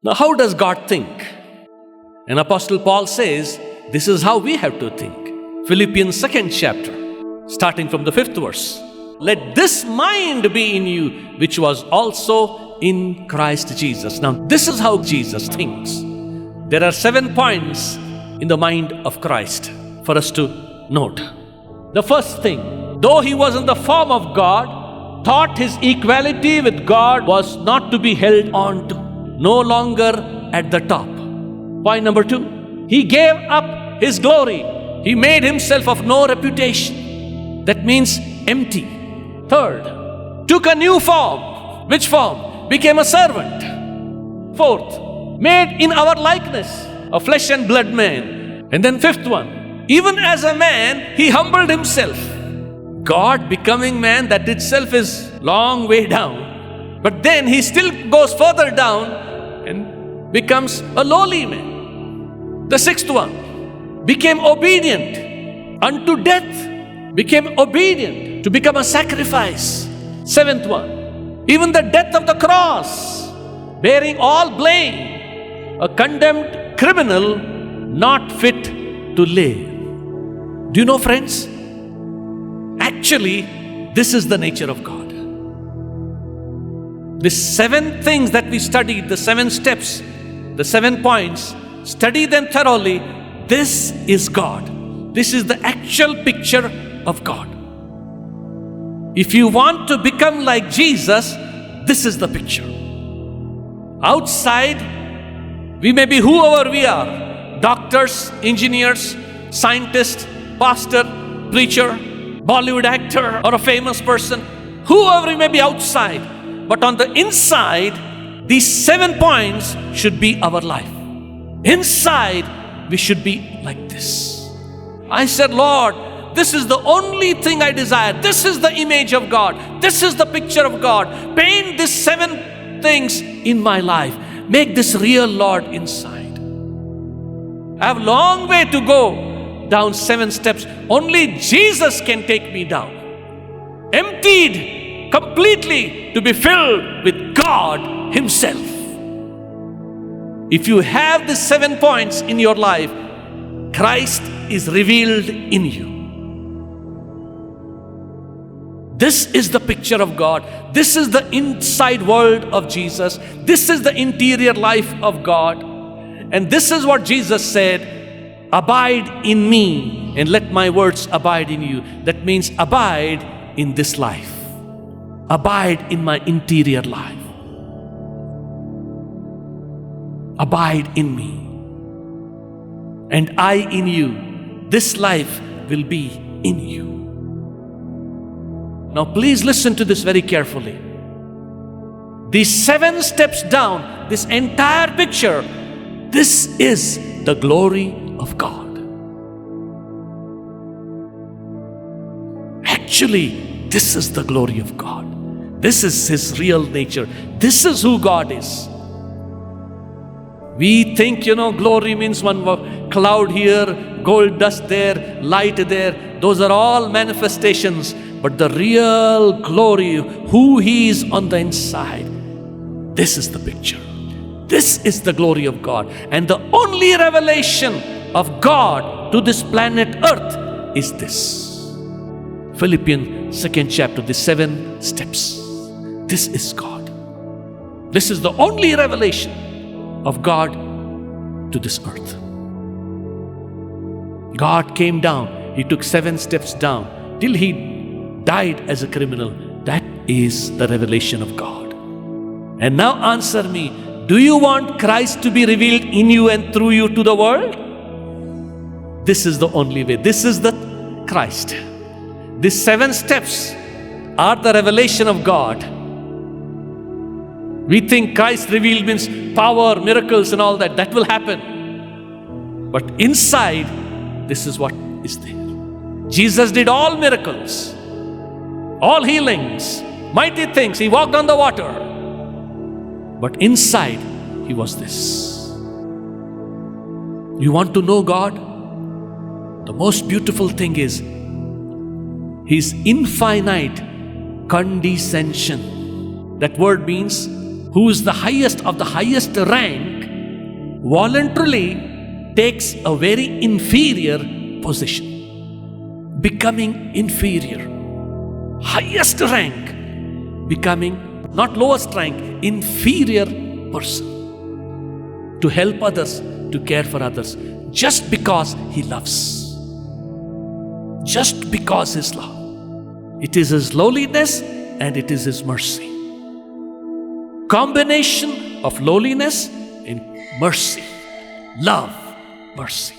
Now, how does God think? And Apostle Paul says, this is how we have to think. Philippians 2nd chapter, starting from the 5th verse. Let this mind be in you, which was also in Christ Jesus. Now, this is how Jesus thinks. There are 7 points in the mind of Christ for us to note. The first thing, though he was in the form of God, thought his equality with God was not to be held on to, no longer at the top. Point number 2, he gave up his glory. He made himself of no reputation. That means empty. Third, took a new form. Which form? Became a servant. Fourth, made in our likeness, a flesh and blood man. And then fifth one, even as a man, he humbled himself. God becoming man, that itself is long way down. But then he still goes further down and becomes a lowly man. The sixth one, became obedient unto death. Became obedient to become a sacrifice. Seventh one, even the death of the cross, bearing all blame, a condemned criminal, not fit to live. Do you know, friends? Actually, this is the nature of God. The 7 things that we studied, the 7 steps, the 7 points, study them thoroughly. This is God. This is the actual picture of God. If you want to become like Jesus, this is the picture. Outside, we may be whoever we are. Doctors, engineers, scientists, pastor, preacher, Bollywood actor, or a famous person. Whoever we may be outside. But on the inside, these 7 points should be our life. Inside, we should be like this. I said, Lord, this is the only thing I desire. This is the image of God. This is the picture of God. Paint these 7 things in my life. Make this real, Lord, inside. I have a long way to go down 7 steps. Only Jesus can take me down. Emptied completely to be filled with God Himself. If you have these 7 points in your life, Christ is revealed in you. This is the picture of God. This is the inside world of Jesus. This is the interior life of God. And this is what Jesus said, abide in me and let my words abide in you. That means abide in this life. Abide in my interior life. Abide in me. And I in you. This life will be in you. Now please listen to this very carefully. These 7 steps down, this entire picture, this is the glory of God. Actually, this is the glory of God. This is His real nature. This is who God is. We think, glory means one cloud here, gold dust there, light there. Those are all manifestations. But the real glory, who He is on the inside, this is the picture. This is the glory of God. And the only revelation of God to this planet Earth is this. Philippians 2nd chapter, the 7 steps. This is God. This is the only revelation of God to this earth. God came down. He took 7 steps down till He died as a criminal. That is the revelation of God. And now answer me, do you want Christ to be revealed in you and through you to the world? This is the only way. This is the Christ. These 7 steps are the revelation of God. We think Christ revealed means power, miracles and all that. That will happen. But inside, this is what is there. Jesus did all miracles, all healings, mighty things. He walked on the water. But inside, He was this. You want to know God? The most beautiful thing is His infinite condescension. That word means who is the highest of the highest rank voluntarily takes a very inferior position, becoming inferior, highest rank, becoming not lowest rank, inferior person, to help others, to care for others, just because he loves, just because his love. It is his lowliness and it is his mercy. Combination of lowliness and mercy. Love, mercy.